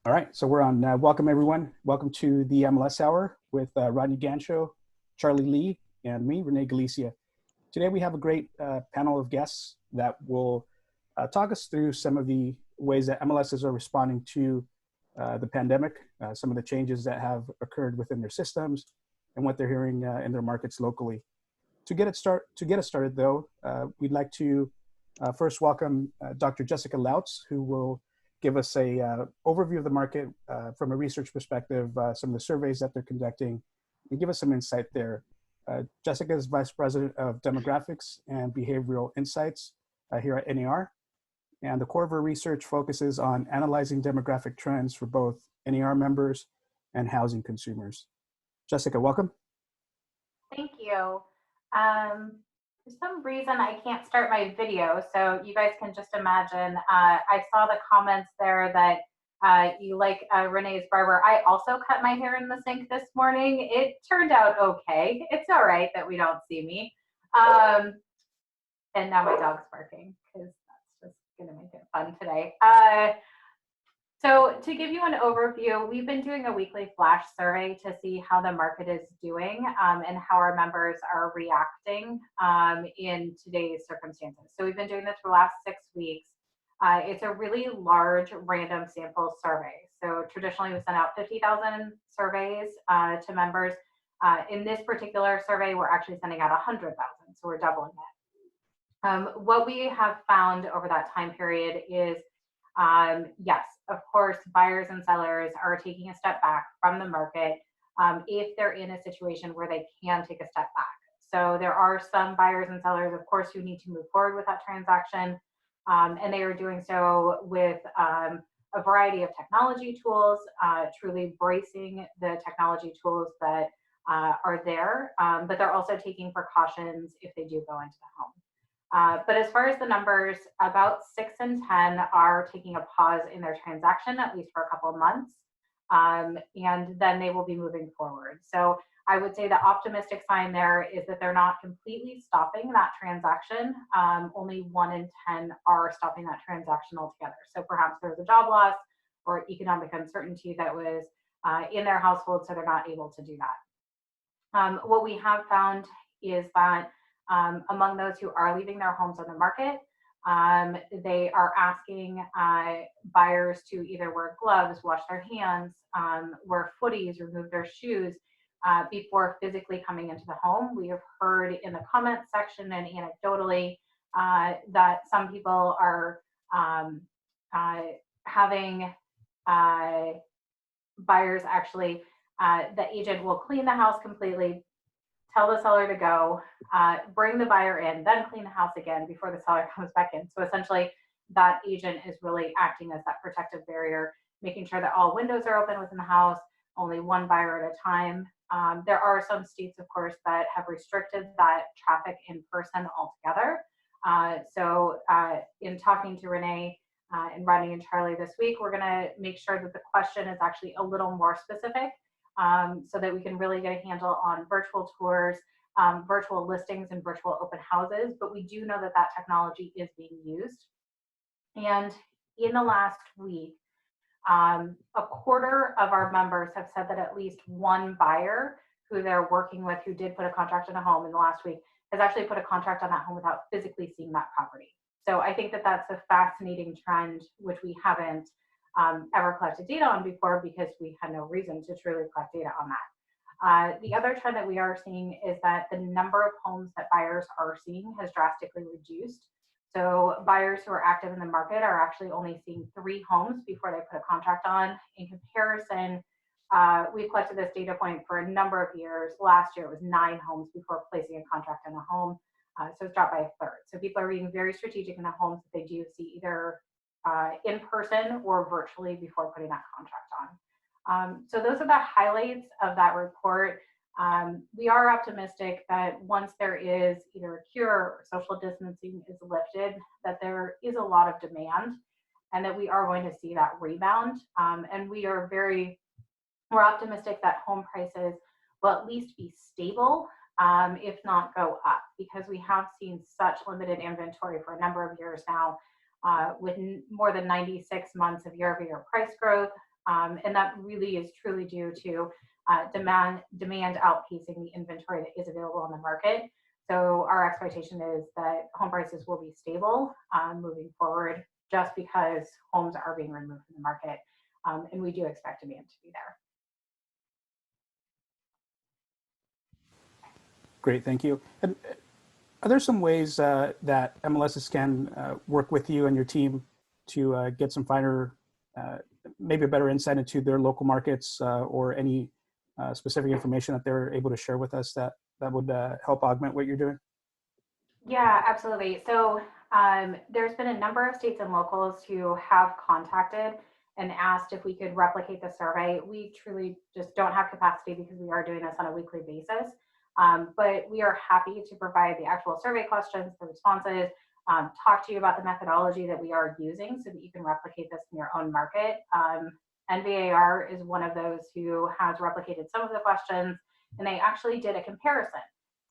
All right, so we're on. Welcome, everyone. Welcome to the MLS Hour with Rodney Gancho, Charlie Lee, and me, Renee Galicia. Today we have a great panel of guests that will talk us through some of the ways that MLSs are responding to the pandemic, some of the changes that have occurred within their systems, and what they're hearing in their markets locally. To get us started, though, we'd like to first welcome Dr. Jessica Lautz, who will give us a overview of the market from a research perspective, some of the surveys that they're conducting, and give us some insight there. Jessica is Vice President of Demographics and Behavioral Insights here at NAR. And the core of her research focuses on analyzing demographic trends for both NAR members and housing consumers. Jessica, welcome. Thank you. For some reason, I can't start my video, so you guys can just imagine. I saw the comments there that you like Renee's barber. I also cut my hair in the sink this morning. It turned out okay. It's all right that we don't see me. And now my dog's barking because that's just going to make it fun today. So to give you an overview, we've been doing a weekly flash survey to see how the market is doing and how our members are reacting in today's circumstances. So we've been doing this for the last 6 weeks. It's a really large random sample survey. So traditionally we send out 50,000 surveys to members. In this particular survey, we're actually sending out 100,000, so we're doubling it. What we have found over that time period is yes, of course, buyers and sellers are taking a step back from the market if they're in a situation where they can take a step back. So there are some buyers and sellers, of course, who need to move forward with that transaction, and they are doing so with a variety of technology tools, truly bracing the technology tools that are there, but they're also taking precautions if they do go into the home. But as far as the numbers, about 6 in 10 are taking a pause in their transaction, at least for a couple of months, and then they will be moving forward. So I would say the optimistic sign there is that they're not completely stopping that transaction. Only 1 in 10 are stopping that transaction altogether. So perhaps there's a job loss or economic uncertainty that was in their household, so they're not able to do that. What we have found is that among those who are leaving their homes on the market, they are asking buyers to either wear gloves, wash their hands, wear footies, remove their shoes before physically coming into the home. We have heard in the comment section and anecdotally that some people are having buyers actually, the agent will clean the house completely, tell the seller to go, bring the buyer in, then clean the house again before the seller comes back in. So essentially, that agent is really acting as that protective barrier, making sure that all windows are open within the house, only one buyer at a time. There are some states, of course, that have restricted that traffic in person altogether. So in talking to Renee and Rodney and Charlie this week, we're going to make sure that the question is actually a little more specific, so that we can really get a handle on virtual tours, virtual listings, and virtual open houses. But we do know that that technology is being used. And in the last week, a quarter of our members have said that at least one buyer who they're working with who did put a contract on a home in the last week has actually put a contract on that home without physically seeing that property. So I think that that's a fascinating trend, which we haven't ever collected data on before because we had no reason to truly collect data on that. The other trend that we are seeing is that the number of homes that buyers are seeing has drastically reduced. So buyers who are active in the market are actually only seeing 3 homes before they put a contract on. In comparison, we've collected this data point for a number of years. Last year it was 9 homes before placing a contract on a home. So it's dropped by a third. So people are being very strategic in the homes that they do see either in person or virtually before putting that contract on. So those are the highlights of that report. We are optimistic that once there is either a cure or social distancing is lifted, that there is a lot of demand and that we are going to see that rebound. And we're optimistic that home prices will at least be stable, if not go up, because we have seen such limited inventory for a number of years now, with more than 96 months of year-over-year price growth, And that really is truly due to demand outpacing the inventory that is available on the market. So our expectation is that home prices will be stable moving forward, just because homes are being removed from the market. And we do expect demand to be there. Great, thank you. And are there some ways that MLSs can work with you and your team to get some finer, maybe a better insight into their local markets or any specific information that they're able to share with us that would help augment what you're doing? Yeah, absolutely. So there's been a number of states and locals who have contacted and asked if we could replicate the survey. We truly just don't have capacity because we are doing this on a weekly basis. But we are happy to provide the actual survey questions, the responses, talk to you about the methodology that we are using so that you can replicate this in your own market. NVAR is one of those who has replicated some of the questions, and they actually did a comparison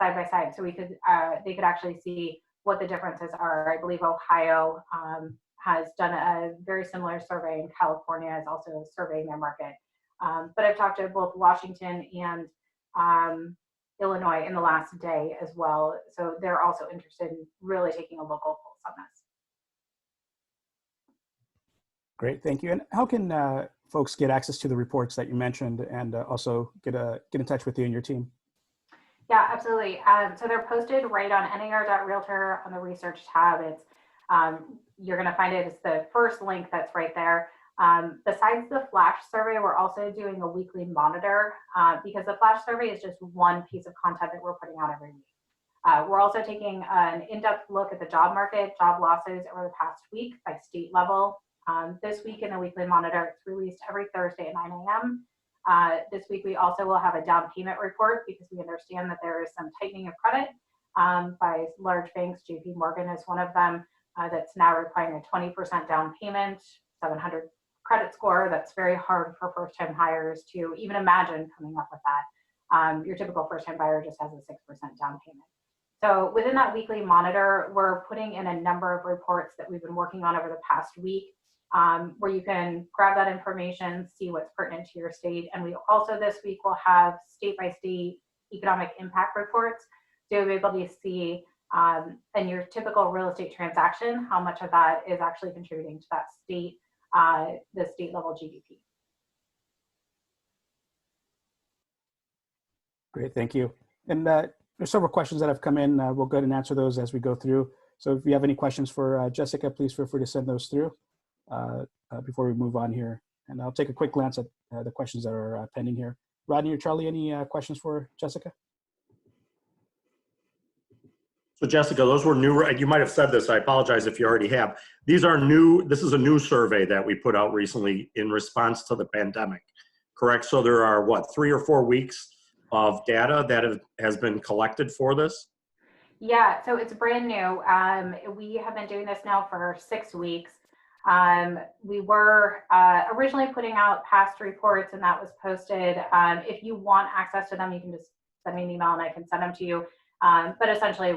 side by side, so they could actually see what the differences are. I believe Ohio has done a very similar survey, and California is also surveying their market. But I've talked to both Washington and Illinois in the last day as well, so they're also interested in really taking a local pulse on this. Great, thank you. And how can folks get access to the reports that you mentioned and also get in touch with you and your team? Yeah, absolutely. So they're posted right on nar.realtor on the research tab. It's you're going to find it. It's the first link that's right there. Besides the flash survey, we're also doing a weekly monitor because the flash survey is just one piece of content that we're putting out every week. We're also taking an in-depth look at the job market, job losses over the past week by state level. This week in the weekly monitor, it's released every Thursday at 9 a.m. This week, we also will have a down payment report because we understand that there is some tightening of credit by large banks. JP Morgan is one of them that's now requiring a 20% down payment, 700 credit score. That's very hard for first-time hires to even imagine coming up with that. Your typical first-time buyer just has a 6% down payment. So within that weekly monitor, we're putting in a number of reports that we've been working on over the past week, where you can grab that information, see what's pertinent to your state. And we also this week will have state-by-state economic impact reports. So you'll be able to see in your typical real estate transaction, how much of that is actually contributing to that state, the state level GDP. Great, thank you. And there's several questions that have come in. We'll go ahead and answer those as we go through. So if you have any questions for Jessica, please feel free to send those through before we move on here. And I'll take a quick glance at the questions that are pending here. Rodney or Charlie, any questions for Jessica? So Jessica, those were new. You might have said this. I apologize if you already have. These are new. This is a new survey that we put out recently in response to the pandemic, correct? So there are what, 3 or 4 weeks of data that has been collected for this? Yeah, so it's brand new. We have been doing this now for 6 weeks. We were originally putting out past reports, and that was posted. If you want access to them, you can just send me an email and I can send them to you. But essentially,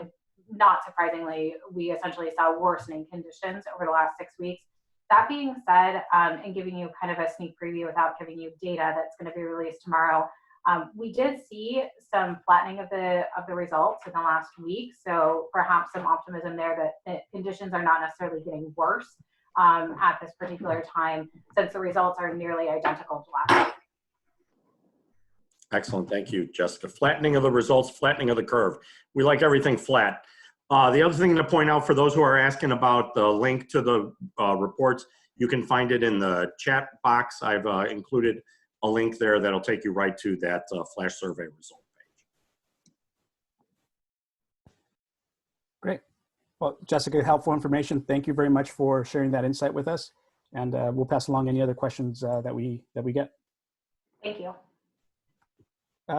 not surprisingly, we essentially saw worsening conditions over the last 6 weeks. That being said, and giving you kind of a sneak preview without giving you data that's going to be released tomorrow, we did see some flattening of the results in the last week. So perhaps some optimism there that conditions are not necessarily getting worse at this particular time, since the results are nearly identical to last week. Excellent, thank you, Jessica. Flattening of the results, flattening of the curve. We like everything flat. The other thing to point out for those who are asking about the link to the reports, you can find it in the chat box. I've included a link there that'll take you right to that flash survey result page. Great. Well, Jessica, helpful information. Thank you very much for sharing that insight with us. And we'll pass along any other questions that we get. Thank you.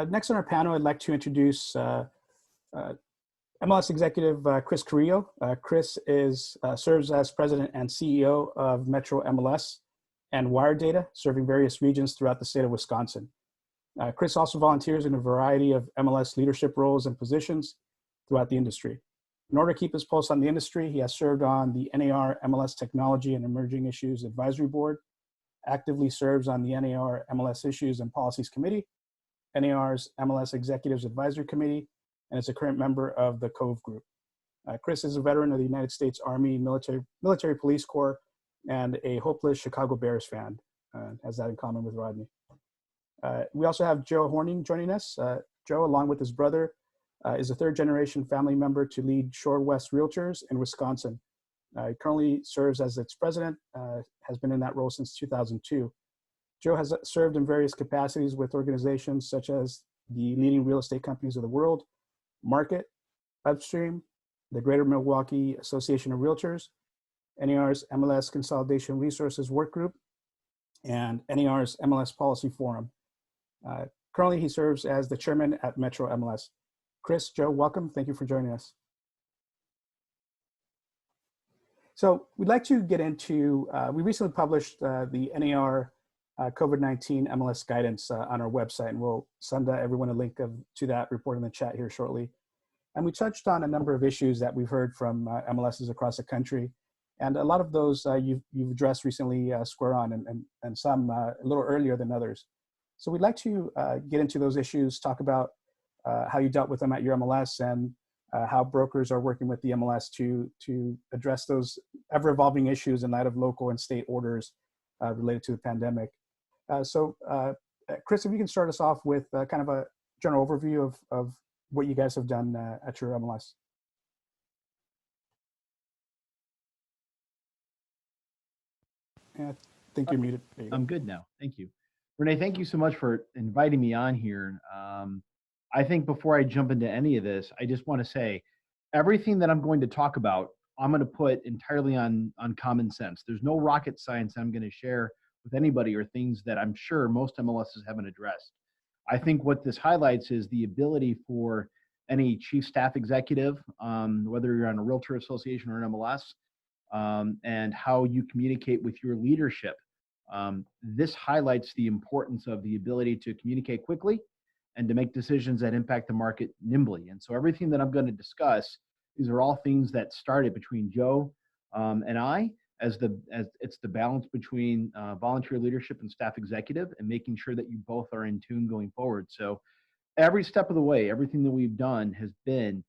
Next on our panel, I'd like to introduce MLS executive Chris Carrillo. Chris serves as president and CEO of Metro MLS and Wire Data, serving various regions throughout the state of Wisconsin. Chris also volunteers in a variety of MLS leadership roles and positions throughout the industry. In order to keep his pulse on the industry, he has served on the NAR MLS Technology and Emerging Issues Advisory Board, actively serves on the NAR MLS Issues and Policies Committee, NAR's MLS Executives Advisory Committee, and is a current member of the COVE Group. Chris is a veteran of the United States Army Military Police Corps and a hopeless Chicago Bears fan, has that in common with Rodney. We also have Joe Horning joining us. Joe, along with his brother, is a third-generation family member to lead Shore West Realtors in Wisconsin. He currently serves as its president, has been in that role since 2002. Joe has served in various capacities with organizations such as the leading real estate companies of the world, Market, Upstream, the Greater Milwaukee Association of Realtors, NAR's MLS Consolidation Resources Work Group, and NAR's MLS Policy Forum. Currently, he serves as the chairman at Metro MLS. Chris, Joe, welcome. Thank you for joining us. So we'd like to get into, we recently published the NAR COVID-19 MLS guidance on our website, and we'll send everyone a link to that report in the chat here shortly. And we touched on a number of issues that we've heard from MLSs across the country. And a lot of those you've addressed recently square on, and some a little earlier than others. So we'd like to get into those issues, talk about how you dealt with them at your MLS, and how brokers are working with the MLS to address those ever-evolving issues in light of local and state orders related to the pandemic. So Chris, if you can start us off with kind of a general overview of what you guys have done at your MLS. Yeah, I think you're muted. I'm good now. Thank you. Renee, thank you so much for inviting me on here. I think before I jump into any of this, I just want to say everything that I'm going to talk about, I'm going to put entirely on common sense. There's no rocket science I'm going to share with anybody or things that I'm sure most MLSs haven't addressed. I think what this highlights is the ability for any chief staff executive, whether you're on a realtor association or an MLS, and how you communicate with your leadership. This highlights the importance of the ability to communicate quickly and to make decisions that impact the market nimbly. And so everything that I'm going to discuss, these are all things that started between Joe and I, as it's the balance between volunteer leadership and staff executive, and making sure that you both are in tune going forward. So every step of the way, everything that we've done has been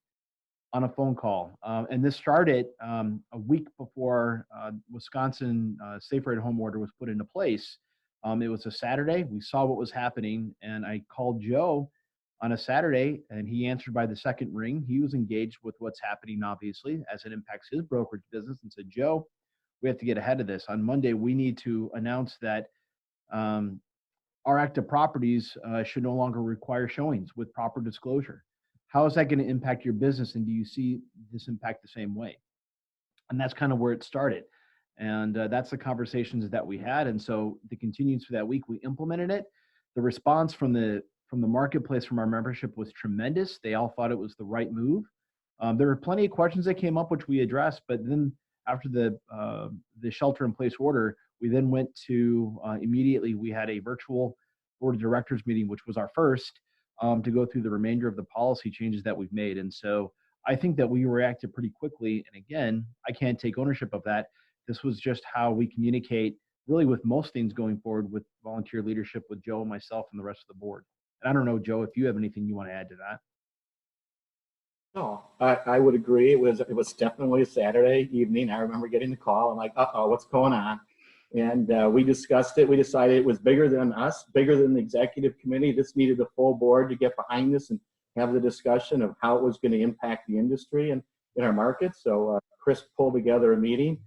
on a phone call. And this started a week before Wisconsin Safe Ride Home order was put into place. It was a Saturday. We saw what was happening, and I called Joe on a Saturday, and he answered by the second ring. He was engaged with what's happening, obviously, as it impacts his brokerage business, and said, Joe, we have to get ahead of this. On Monday, we need to announce that our active properties should no longer require showings with proper disclosure. How is that going to impact your business, and do you see this impact the same way? And that's kind of where it started. And that's the conversations that we had. And so the continuance for that week, we implemented it. The response from the marketplace, from our membership, was tremendous. They all thought it was the right move. There were plenty of questions that came up, which we addressed. But then after the shelter-in-place order, we then went to immediately, we had a virtual board of directors meeting, which was our first, to go through the remainder of the policy changes that we've made. And so I think that we reacted pretty quickly. And again, I can't take ownership of that. This was just how we communicate really with most things going forward with volunteer leadership with Joe and myself and the rest of the board. And I don't know, Joe, if you have anything you want to add to that. No, I would agree. It was definitely a Saturday evening. I remember getting the call. I'm like, uh-oh, what's going on? And we discussed it. We decided it was bigger than us, bigger than the executive committee. This needed a full board to get behind this and have the discussion of how it was going to impact the industry and in our market. So Chris pulled together a meeting,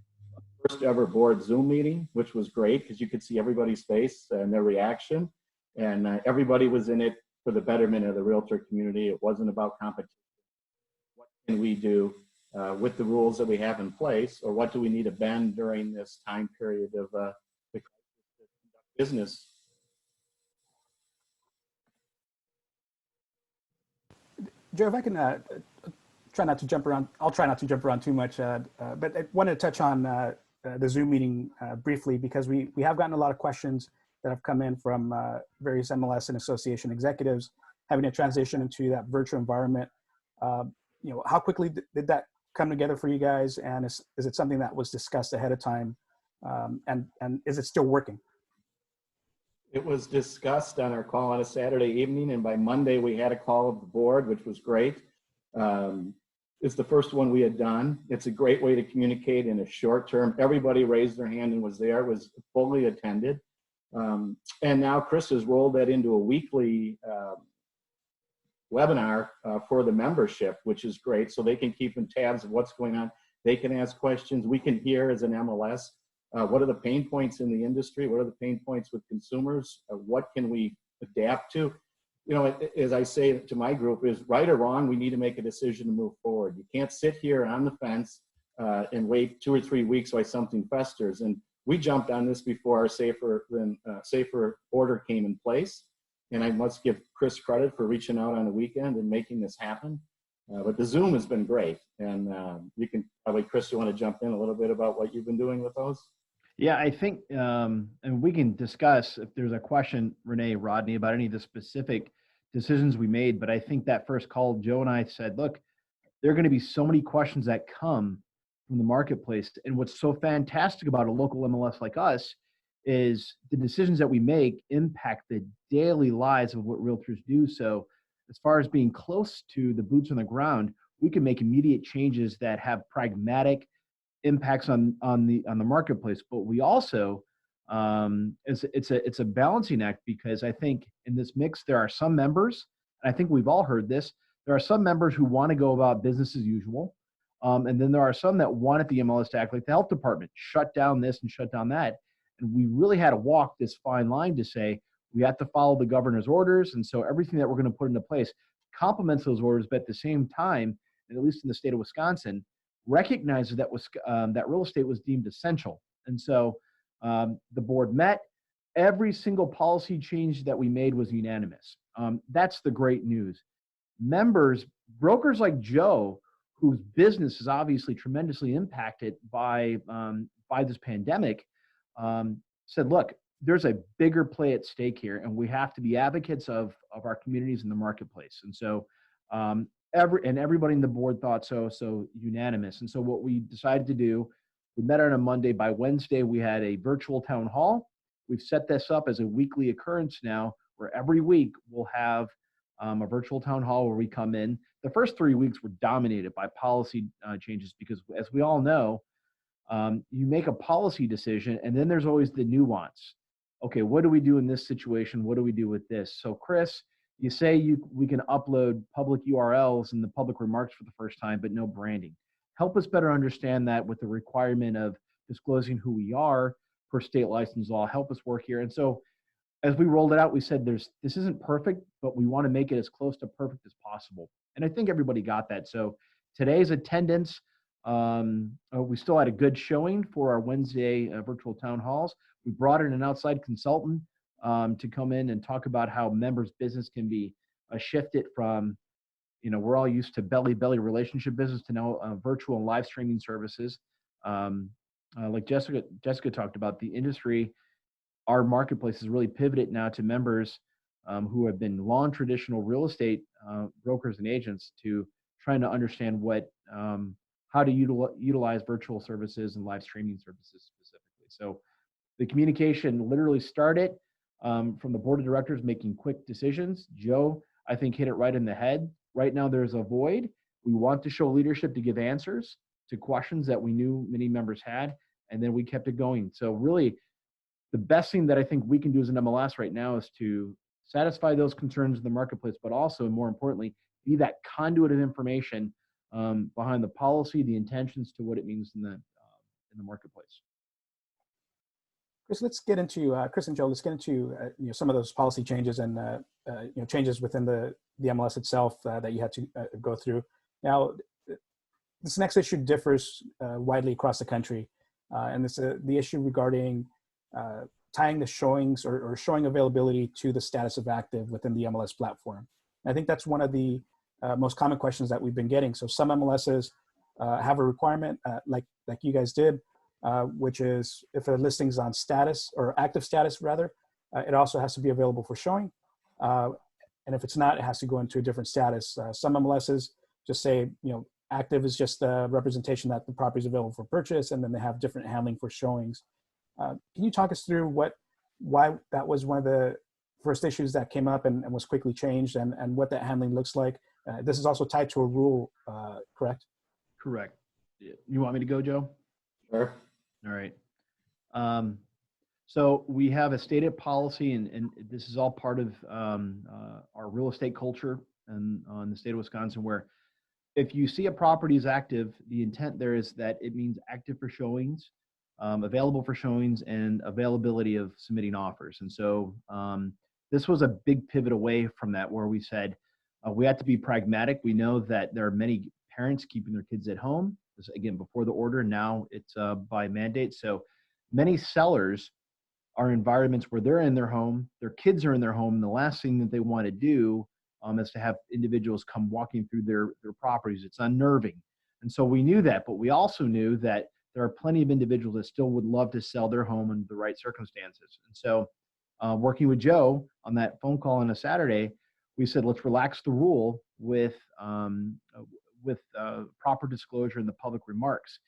first ever board Zoom meeting, which was great because you could see everybody's face and their reaction. And everybody was in it for the betterment of the realtor community. It wasn't about competition. What can we do with the rules that we have in place, or what do we need to bend during this time period of the business? Joe, if I can try not to jump around, I'll try not to jump around too much, but I wanted to touch on the Zoom meeting briefly, because we have gotten a lot of questions that have come in from various MLS and association executives having to transition into that virtual environment. How quickly did that come together for you guys, and is it something that was discussed ahead of time, and is it still working? It was discussed on our call on a Saturday evening, and by Monday we had a call of the board, which was great. It's the first one we had done. It's a great way to communicate in a short term. Everybody raised their hand and was there, it was fully attended. And now Chris has rolled that into a weekly webinar for the membership, which is great. So they can keep in tabs of what's going on. They can ask questions. We can hear as an MLS, what are the pain points in the industry? What are the pain points with consumers? What can we adapt to? You know, as I say to my group, is right or wrong, we need to make a decision to move forward. You can't sit here on the fence and wait 2 or 3 weeks while something festers. And we jumped on this before our safer order came in place. And I must give Chris credit for reaching out on the weekend and making this happen. But the Zoom has been great. And you can probably, Chris, you want to jump in a little bit about what you've been doing with those? Yeah, I think, and we can discuss if there's a question, Renee, Rodney, about any of the specific decisions we made. But I think that first call, Joe and I said, look, there are going to be so many questions that come from the marketplace. And what's so fantastic about a local MLS like us is the decisions that we make impact the daily lives of what realtors do. So as far as being close to the boots on the ground, we can make immediate changes that have pragmatic impacts on the marketplace. But we also it's a balancing act, because I think in this mix there are some members, and I think we've all heard this, there are some members who want to go about business as usual, and then there are some that wanted the MLS to act like the health department, shut down this and shut down that. And we really had to walk this fine line to say we have to follow the governor's orders, and so everything that we're going to put into place complements those orders, but at the same time, and at least in the state of Wisconsin, recognizes that that real estate was deemed essential. And so the board met. Every single policy change that we made was unanimous. That's the great news. Members, brokers like Joe, whose business is obviously tremendously impacted by this pandemic, said, look, there's a bigger play at stake here, and we have to be advocates of our communities in the marketplace. And so everybody in the board thought so unanimous. And so what we decided to do, we met on a Monday. By Wednesday, we had a virtual town hall. We've set this up as a weekly occurrence now, where every week we'll have a virtual town hall where we come in. The first 3 weeks were dominated by policy changes, because as we all know, you make a policy decision and then there's always the nuance. Okay, what do we do in this situation? What do we do with this? So Chris, you say we can upload public URLs in the public remarks for the first time, but no branding. Help us better understand that with the requirement of disclosing who we are per state license law. Help us work here. And so as we rolled it out, we said this isn't perfect, but we want to make it as close to perfect as possible. And I think everybody got that. So today's attendance, we still had a good showing for our Wednesday virtual town halls. We brought in an outside consultant to come in and talk about how members' business can be shifted from, we're all used to belly-belly relationship business to now virtual and live streaming services. Like Jessica talked about, the industry, our marketplace has really pivoted now to members who have been long traditional real estate brokers and agents to trying to understand how to utilize virtual services and live streaming services specifically. So the communication literally started from the board of directors making quick decisions. Joe, I think, hit it right in the head. Right now there's a void. We want to show leadership to give answers to questions that we knew many members had, and then we kept it going. So really, the best thing that I think we can do as an MLS right now is to satisfy those concerns in the marketplace, but also, and more importantly, be that conduit of information behind the policy, the intentions to what it means in the marketplace. Chris, let's get into Chris and Joe. Let's get into some of those policy changes and changes within the MLS itself that you had to go through. Now, this next issue differs widely across the country, and it's the issue regarding tying the showings or showing availability to the status of active within the MLS platform. And I think that's one of the most common questions that we've been getting. So some MLSs have a requirement, like you guys did, which is if a listing is on status or active status rather, it also has to be available for showing. And if it's not, it has to go into a different status. Some MLSs just say, active is just the representation that the property is available for purchase, and then they have different handling for showings. Can you talk us through what why that was one of the first issues that came up and was quickly changed, and what that handling looks like. This is also tied to a rule, correct? Correct. You want me to go, Joe? Sure. All right. So we have a stated policy, and this is all part of our real estate culture and on the state of Wisconsin, where if you see a property is active, the intent there is that it means active for showings, available for showings, and availability of submitting offers. And so this was a big pivot away from that, where we said we had to be pragmatic. We know that there are many parents keeping their kids at home. This, again, before the order, now it's by mandate. So many sellers are environments where they're in their home, their kids are in their home, and the last thing that they want to do is to have individuals come walking through their properties. It's unnerving. And so we knew that, but we also knew that there are plenty of individuals that still would love to sell their home in the right circumstances. And so working with Joe on that phone call on a Saturday, we said, let's relax the rule with proper disclosure in the public remarks.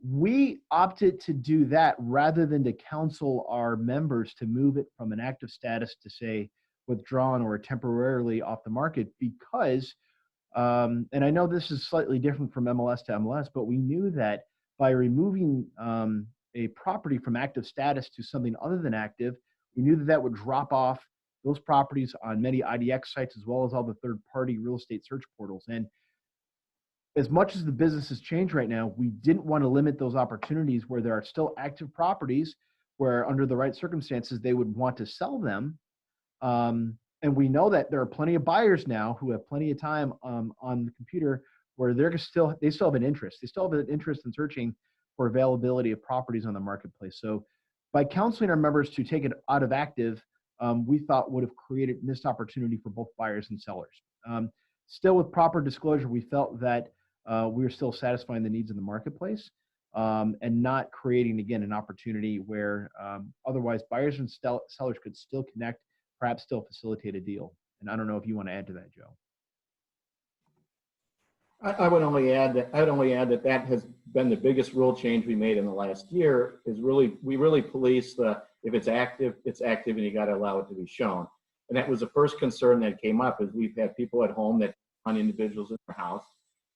We opted to do that rather than to counsel our members to move it from an active status to, say, withdrawn or temporarily off the market, because, and I know this is slightly different from MLS to MLS, but we knew that by removing a property from active status to something other than active, we knew that that would drop off those properties on many IDX sites, as well as all the third-party real estate search portals. And as much as the business has changed right now, we didn't want to limit those opportunities where there are still active properties where, under the right circumstances, they would want to sell them. And we know that there are plenty of buyers now who have plenty of time on the computer where they still have an interest. They still have an interest in searching for availability of properties on the marketplace. So by counseling our members to take it out of active, we thought would have created missed opportunity for both buyers and sellers. Still, with proper disclosure, we felt that we were still satisfying the needs of the marketplace, and not creating, again, an opportunity where otherwise buyers and sellers could still connect, perhaps still facilitate a deal. And I don't know if you want to add to that, Joe. I would only add that that has been the biggest rule change we made in the last year. We really police if it's active, and you got to allow it to be shown. And that was the first concern that came up, is we've had people at home that on individuals in their house.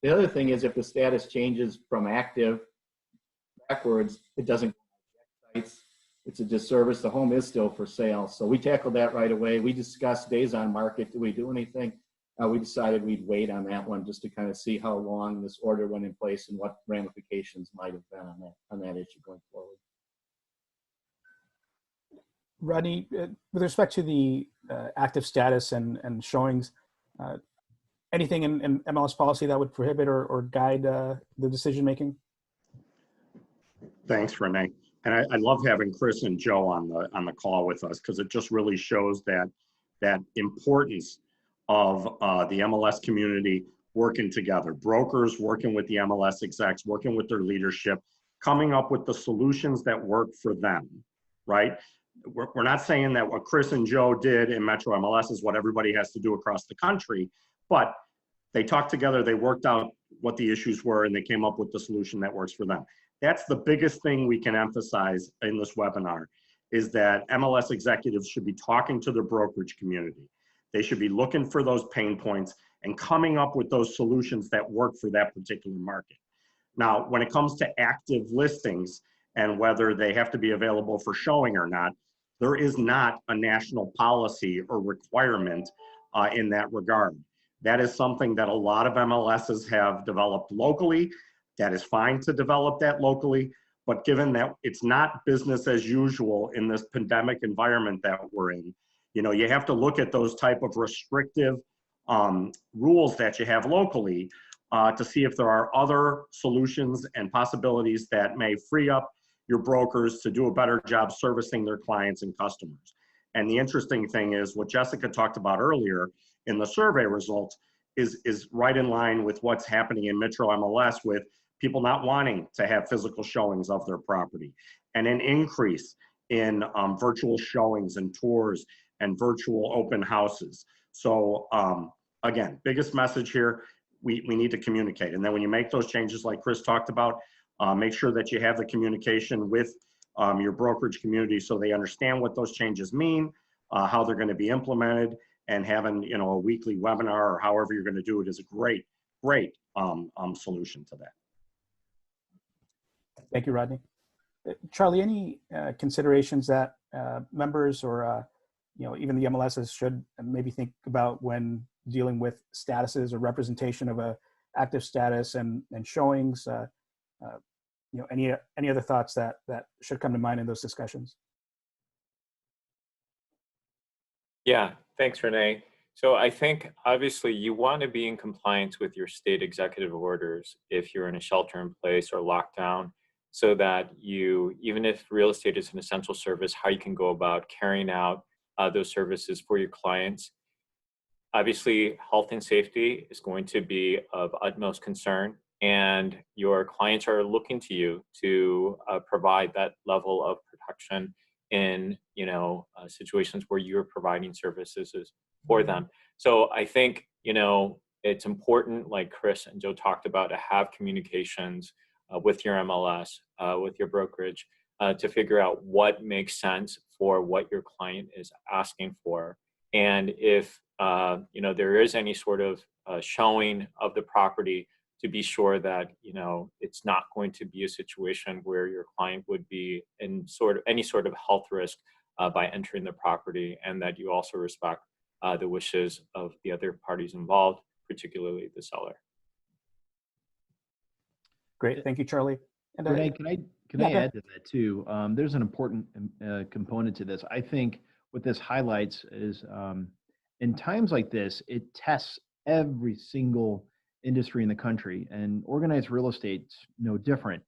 The other thing is, if the status changes from active backwards, it doesn't go to sites. It's a disservice. The home is still for sale. So we tackled that right away. We discussed days on market. Do we do anything? We decided we'd wait on that one just to kind of see how long this order went in place and what ramifications might have been on that issue going forward. Rodney, with respect to the active status and showings, anything in MLS policy that would prohibit or guide the decision making? Thanks, Renee. And I love having Chris and Joe on the call with us, because it just really shows that importance of the MLS community working together, brokers working with the MLS execs, working with their leadership, coming up with the solutions that work for them, right? We're not saying that what Chris and Joe did in Metro MLS is what everybody has to do across the country, but they talked together, they worked out what the issues were, and they came up with the solution that works for them. That's the biggest thing we can emphasize in this webinar, is that MLS executives should be talking to their brokerage community. They should be looking for those pain points and coming up with those solutions that work for that particular market. Now, when it comes to active listings and whether they have to be available for showing or not, there is not a national policy or requirement in that regard. That is something that a lot of MLSs have developed locally. That is fine to develop that locally, but given that it's not business as usual in this pandemic environment that we're in, you have to look at those type of restrictive rules that you have locally to see if there are other solutions and possibilities that may free up your brokers to do a better job servicing their clients and customers. And the interesting thing is, what Jessica talked about earlier in the survey results is right in line with what's happening in Metro MLS, with people not wanting to have physical showings of their property, and an increase in virtual showings and tours and virtual open houses. So again, biggest message here, we need to communicate. And then when you make those changes like Chris talked about, make sure that you have the communication with your brokerage community so they understand what those changes mean, how they're going to be implemented, and having, you know, a weekly webinar or however you're going to do it is a great solution to that. Thank you, Rodney. Charlie, any considerations that members or you know, even the MLSs should maybe think about when dealing with statuses or representation of a active status and showings? You know, any other thoughts that should come to mind in those discussions? Yeah, thanks, Renee. So I think obviously you want to be in compliance with your state executive orders if you're in a shelter in place or lockdown, so that you, even if real estate is an essential service, how you can go about carrying out those services for your clients. Obviously, health and safety is going to be of utmost concern, and your clients are looking to you to provide that level of protection in, you know, situations where you're providing services for them. So I think, you know, it's important, like Chris and Joe talked about, to have communications with your MLS, with your brokerage, to figure out what makes sense for what your client is asking for. And if you know, there is any sort of showing of the property, to be sure that, you know, it's not going to be a situation where your client would be in any sort of health risk by entering the property, and that you also respect the wishes of the other parties involved, particularly the seller. Great, thank you, Charlie. And Renee, can I add to that too? There's an important component to this. I think what this highlights is in times like this, it tests every single industry in the country, and organized real estate's no different.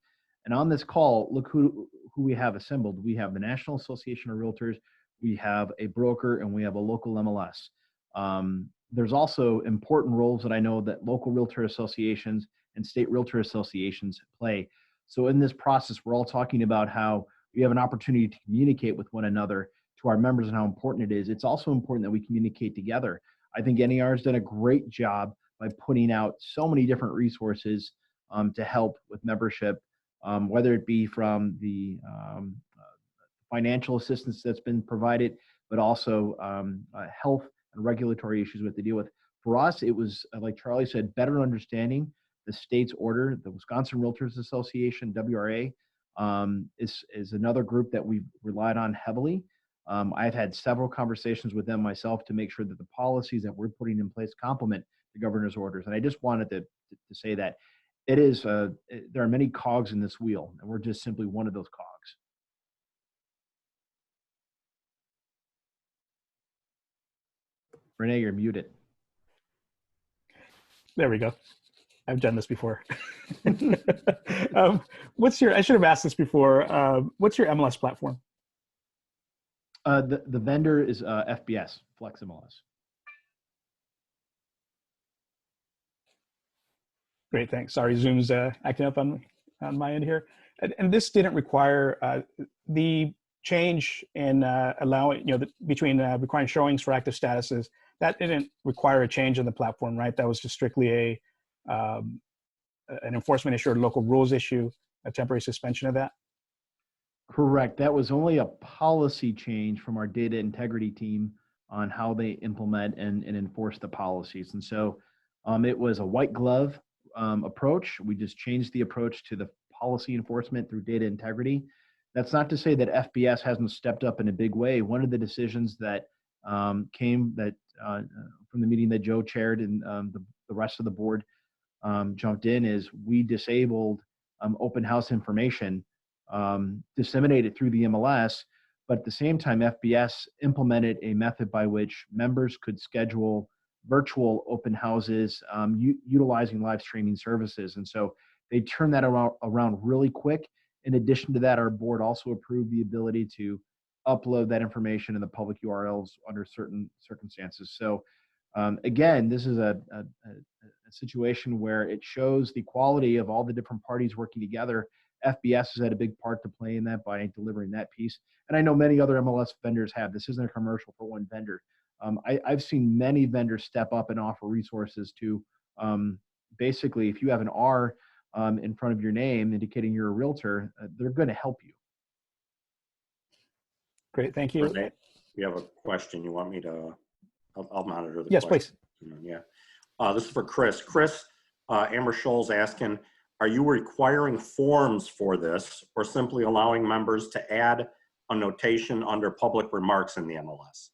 And on this call, look who we have assembled. We have the National Association of Realtors, we have a broker, and we have a local MLS. There's also important roles that I know that local realtor associations and state realtor associations play. So in this process, we're all talking about how we have an opportunity to communicate with one another, to our members, and how important it is. It's also important that we communicate together. I think NER has done a great job by putting out so many different resources to help with membership, whether it be from the financial assistance that's been provided, but also health and regulatory issues we have to deal with. For us, it was, like Charlie said, better understanding the state's order. The Wisconsin Realtors Association, WRA, is another group that we've relied on heavily. I've had several conversations with them myself to make sure that the policies that we're putting in place complement the governor's orders. And I just wanted to say that it is, there are many cogs in this wheel, and we're just simply one of those cogs. Renee, you're muted. There we go. I've done this before. I should have asked this before. What's your MLS platform? The vendor is FBS, Flex MLS. Great, thanks. Sorry, Zoom's acting up on my end here. And this didn't require the change in allowing, you know, between requiring showings for active statuses. That didn't require a change in the platform, right? That was just strictly an enforcement issue or local rules issue, a temporary suspension of that? Correct. That was only a policy change from our data integrity team on how they implement and enforce the policies. And so it was a white glove approach. We just changed the approach to the policy enforcement through data integrity. That's not to say that FBS hasn't stepped up in a big way. One of the decisions that came from the meeting that Joe chaired and the rest of the board jumped in is we disabled open house information, disseminated through the MLS, but at the same time, FBS implemented a method by which members could schedule virtual open houses utilizing live streaming services. And so they turned that around really quick. In addition to that, our board also approved the ability to upload that information in the public URLs under certain circumstances. So again, this is a situation where it shows the quality of all the different parties working together. FBS has had a big part to play in that by delivering that piece. And I know many other MLS vendors have. This isn't a commercial for one vendor. I've seen many vendors step up and offer resources to basically, if you have an R in front of your name indicating you're a realtor, they're going to help you. Great, thank you. Renee, you have a question you want me to, I'll monitor the Yes, question. please. Yeah. This is for Chris. Chris, Amber Scholl's asking, are you requiring forms for this or simply allowing members to add a notation under public remarks in the MLS?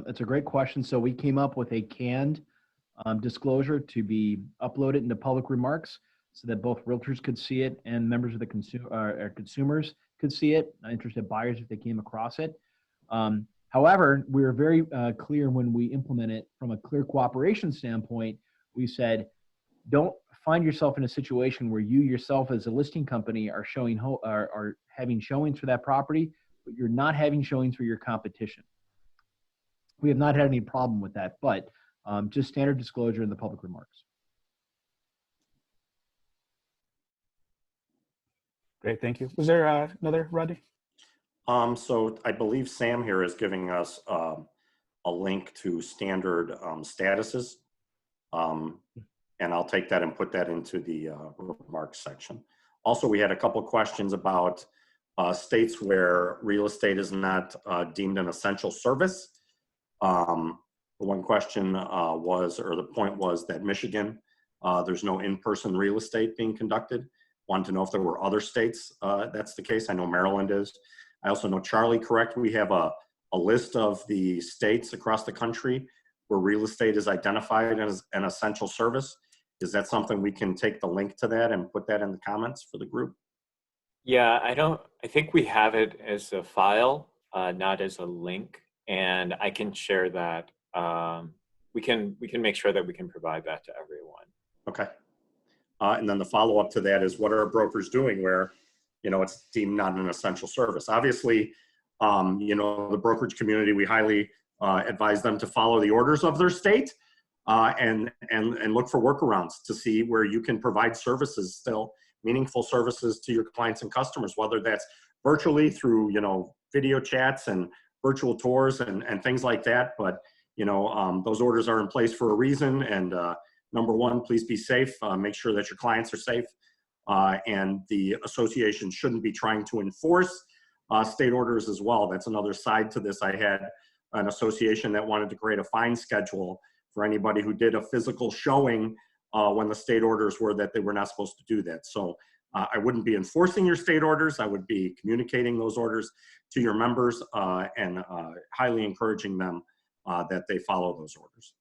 It's a great question. So we came up with a canned disclosure to be uploaded into public remarks so that both realtors could see it and members of the consumers could see it, interested buyers if they came across it. However, we were very clear when we implement it from a clear cooperation standpoint. We said, don't find yourself in a situation where you yourself as a listing company are showing are having showings for that property, but you're not having showings for your competition. We have not had any problem with that, but just standard disclosure in the public remarks. Great, thank you. Was there another, Rodney? So I believe Sam here is giving us a link to standard statuses. And I'll take that and put that into the remarks section. Also, we had a couple questions about states where real estate is not deemed an essential service. The one question was, or the point was that Michigan, there's no in-person real estate being conducted. Wanted to know if there were other states that's the case. I know Maryland is. I also know Charlie, correct, we have a list of the states across the country where real estate is identified as an essential service. Is that something we can take the link to that and put that in the comments for the group? Yeah, I think we have it as a file, not as a link, and I can share that. We can make sure that we can provide that to everyone. Okay. And then the follow-up to that is, what are brokers doing where, it's deemed not an essential service? Obviously, the brokerage community, we highly advise them to follow the orders of their state. And look for workarounds to see where you can provide services, still meaningful services to your clients and customers, whether that's virtually through, video chats and virtual tours and things like that. But, those orders are in place for a reason. And number one, please be safe. Make sure that your clients are safe. And the association shouldn't be trying to enforce state orders as well. That's another side to this. I had an association that wanted to create a fine schedule for anybody who did a physical showing when the state orders were that they were not supposed to do that. So I wouldn't be enforcing your state orders. I would be communicating those orders to your members and highly encouraging them that they follow those orders.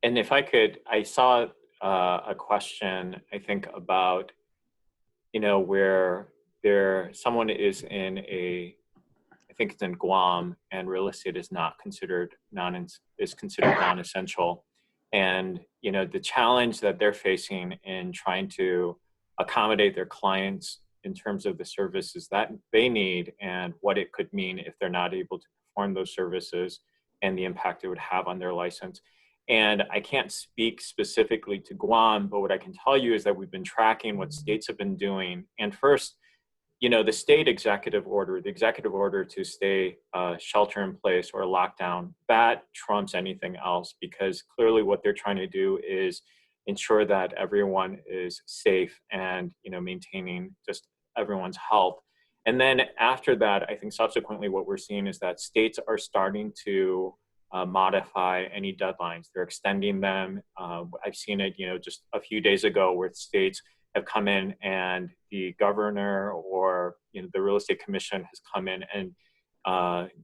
And if I could, I saw a question, I think, about, where someone is in I think it's in Guam, and real estate is not considered non-essential. And, the challenge that they're facing in trying to accommodate their clients in terms of the services that they need and what it could mean if they're not able to perform those services and the impact it would have on their license. And I can't speak specifically to Guam, but what I can tell you is that we've been tracking what states have been doing. And first, the state executive order, the executive order to stay shelter in place or lockdown, that trumps anything else, because clearly what they're trying to do is ensure that everyone is safe and, maintaining just everyone's health. And then after that, I think subsequently what we're seeing is that states are starting to modify any deadlines. They're extending them. I've seen it, just a few days ago where states have come in and the governor or the real estate commission has come in and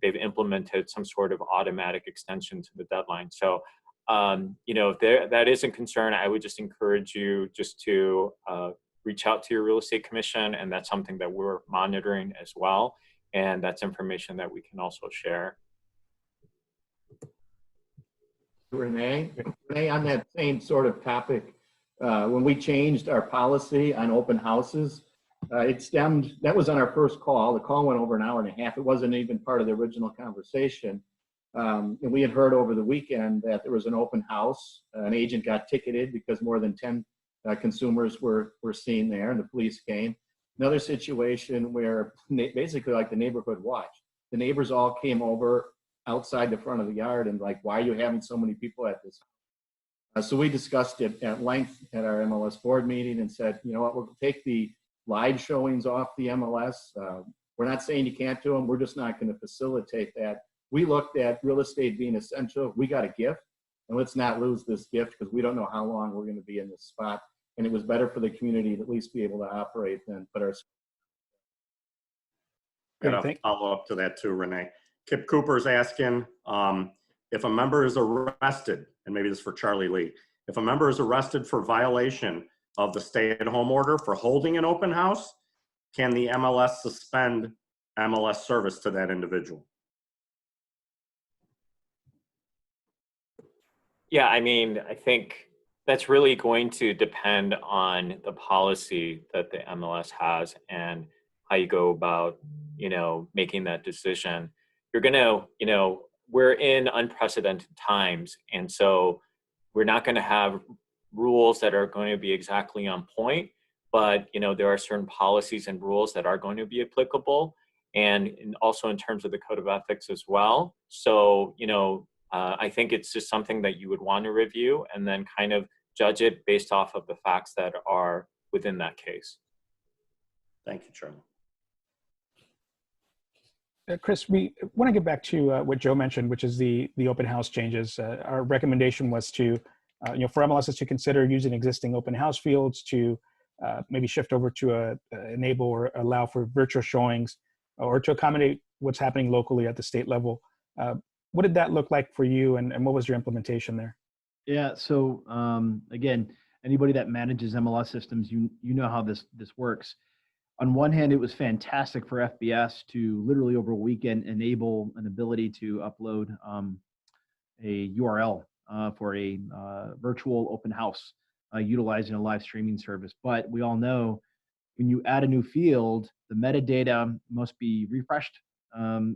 they've implemented some sort of automatic extension to the deadline. So, if that is a concern, I would just encourage you just to reach out to your real estate commission, and that's something that we're monitoring as well. And that's information that we can also share. Renee, on that same sort of topic, when we changed our policy on open houses, that was on our first call. The call went over an hour and a half. It wasn't even part of the original conversation. And we had heard over the weekend that there was an open house. An agent got ticketed because more than 10 consumers were seen there, and the police came. Another situation where basically like the neighborhood watch. The neighbors all came over outside the front of the yard and like, why are you having so many people at this? So we discussed it at length at our MLS board meeting and said, you know what, we'll take the live showings off the MLS. We're not saying you can't do them. We're just not going to facilitate that. We looked at real estate being essential. We got a gift, and let's not lose this gift because we don't know how long we're going to be in this spot. And it was better for the community to at least be able to operate than put our. Got a follow up to that too, Renee. Kip Cooper's asking if a member is arrested, and maybe this is for Charlie Lee, if a member is arrested for violation of the stay-at-home order for holding an open house, can the MLS suspend MLS service to that individual? Yeah, I mean, I think that's really going to depend on the policy that the MLS has and how you go about, making that decision. You're gonna, we're in unprecedented times, and so we're not going to have rules that are going to be exactly on point, but there are certain policies and rules that are going to be applicable, and also in terms of the code of ethics as well. So I think it's just something that you would want to review and then kind of judge it based off of the facts that are within that case. Thank you, Charlie. Chris, we want to get back to what Joe mentioned, which is the open house changes. Our recommendation was to, for MLSs to consider using existing open house fields to maybe shift over to enable or allow for virtual showings or to accommodate what's happening locally at the state level. What did that look like for you, and what was your implementation there? Yeah, so again, anybody that manages MLS systems, you know how this works. On one hand, it was fantastic for FBS to literally over a weekend enable an ability to upload a URL for a virtual open house utilizing a live streaming service. But we all know when you add a new field, the metadata must be refreshed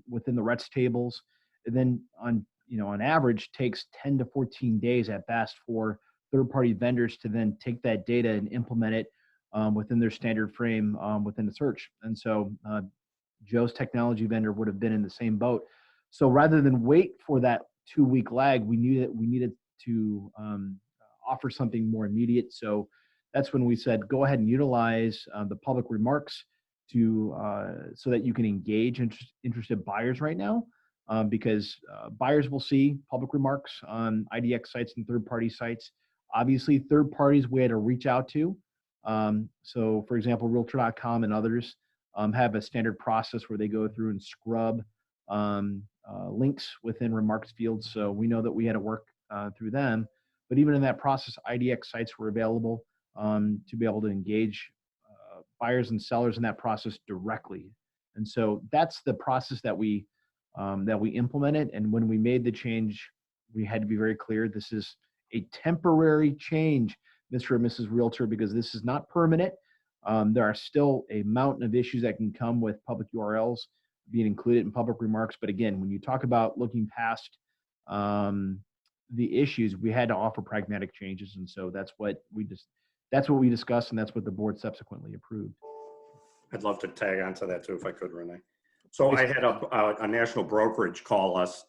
within the RETS tables. And then on average takes 10 to 14 days at best for third-party vendors to then take that data and implement it within their standard frame within the search. And so Joe's technology vendor would have been in the same boat. So rather than wait for that 2-week lag, we needed to offer something more immediate. So that's when we said, go ahead and utilize the public remarks so that you can engage interested buyers right now. Because buyers will see public remarks on IDX sites and third-party sites. Obviously, third parties we had to reach out to. So, for example, Realtor.com and others have a standard process where they go through and scrub links within remarks fields. So we know that we had to work through them. But even in that process, IDX sites were available to be able to engage buyers and sellers in that process directly. And so that's the process that we implemented. And when we made the change, we had to be very clear. This is a temporary change, Mr. and Mrs. Realtor, because this is not permanent. There are still a mountain of issues that can come with public URLs being included in public remarks. But again, when you talk about looking past the issues, we had to offer pragmatic changes. And so that's what we discussed, and that's what the board subsequently approved. I'd love to tag onto that too, if I could, Renee. So I had a national brokerage call us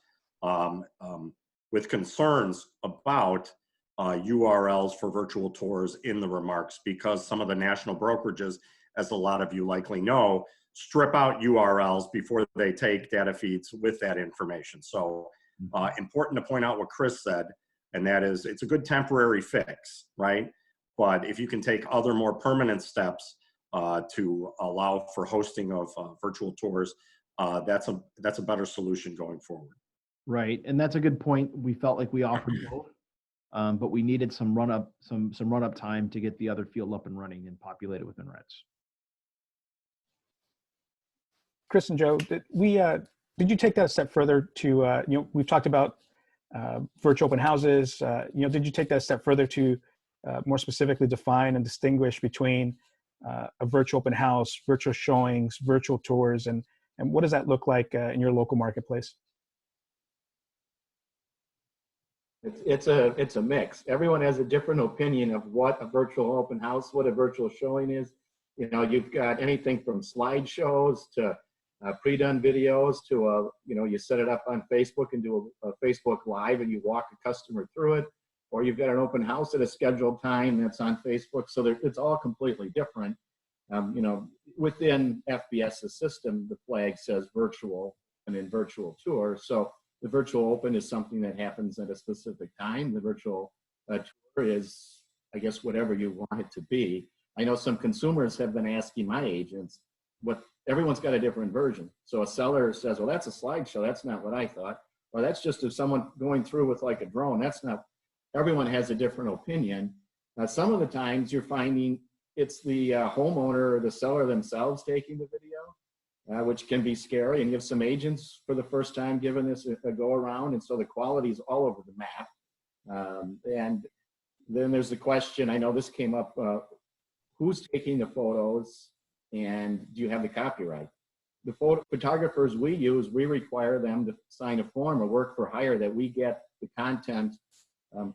with concerns about URLs for virtual tours in the remarks, because some of the national brokerages, as a lot of you likely know, strip out URLs before they take data feeds with that information. So important to point out what Chris said, and that is it's a good temporary fix, right? But if you can take other more permanent steps to allow for hosting of virtual tours, that's a better solution going forward. Right, and that's a good point. We felt like we offered both, but we needed some run up time to get the other field up and running and populated within RETS. Chris and Joe, did you take that a step further to we've talked about virtual open houses. Did you take that a step further to more specifically define and distinguish between a virtual open house, virtual showings, virtual tours, and what does that look like in your local marketplace? It's a mix. Everyone has a different opinion of what a virtual open house, what a virtual showing is. You've got anything from slideshows to pre-done videos to you set it up on Facebook and do a Facebook Live and you walk a customer through it, or you've got an open house at a scheduled time that's on Facebook. So it's all completely different. You know, within FBS's system, the flag says virtual and in virtual tour. So the virtual open is something that happens at a specific time. The virtual tour is, I guess, whatever you want it to be. I know some consumers have been asking my agents, everyone's got a different version. So a seller says, well, that's a slideshow. That's not what I thought. Or that's just if someone going through with like a drone. That's not, everyone has a different opinion. Some of the times you're finding it's the homeowner or the seller themselves taking the video, which can be scary. And you have some agents for the first time giving this a go around. And so the quality is all over the map. And then there's the question, I know this came up, who's taking the photos and do you have the copyright? The photographers we use, we require them to sign a form of work for hire that we get the content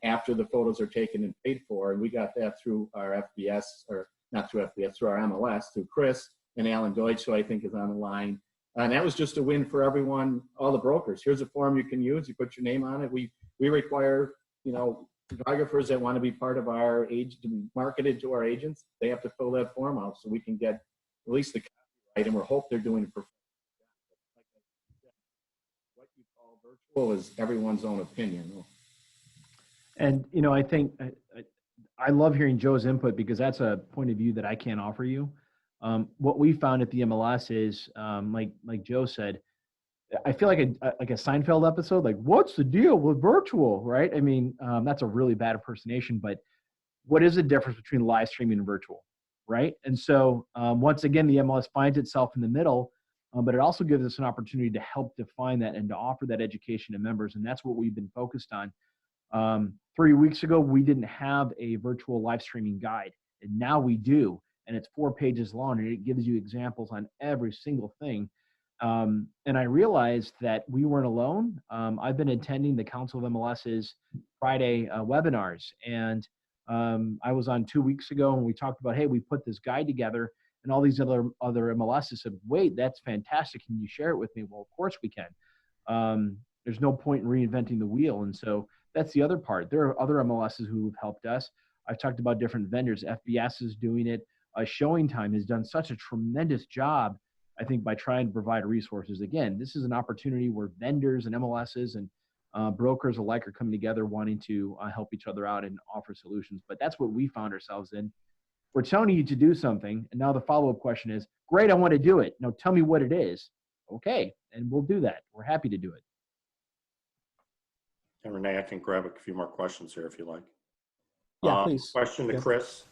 after the photos are taken and paid for. And we got that through our FBS, or not through FBS, through our MLS, through Chris and Alan Deutsch, who I think is on the line. And that was just a win for everyone, all the brokers. Here's a form you can use. You put your name on it. We require, you know, photographers that want to be part of our age to be marketed to our agents. They have to fill that form out so we can get at least the copyright, and we hope they're doing it for. What you call virtual is everyone's own opinion. And, you know, I think I love hearing Joe's input because that's a point of view that I can't offer you. What we found at the MLS is, like Joe said, I feel like a Seinfeld episode, like, what's the deal with virtual, right? I mean, that's a really bad impersonation, but what is the difference between live streaming and virtual, right? And so once again, the MLS finds itself in the middle, but it also gives us an opportunity to help define that and to offer that education to members. And that's what we've been focused on. 3 weeks ago, we didn't have a virtual live streaming guide, and now we do. And it's 4 pages long, and it gives you examples on every single thing. And I realized that we weren't alone. I've been attending the Council of MLS's Friday webinars, and I was on 2 weeks ago, and we talked about, hey, we put this guide together, and all these other MLSs said, wait, that's fantastic. Can you share it with me? Well, of course we can. There's no point in reinventing the wheel. And so that's the other part. There are other MLSs who have helped us. I've talked about different vendors. FBS is doing it. Showing Time has done such a tremendous job, I think, by trying to provide resources. Again, this is an opportunity where vendors and MLSs and brokers alike are coming together wanting to help each other out and offer solutions. But that's what we found ourselves in. We're telling you to do something, and now the follow-up question is, great, I want to do it. Now tell me what it is. Okay, and we'll do that. We're happy to do it. And Renee, I can grab a few more questions here if you like. Yeah, please. Question to Yeah. Chris.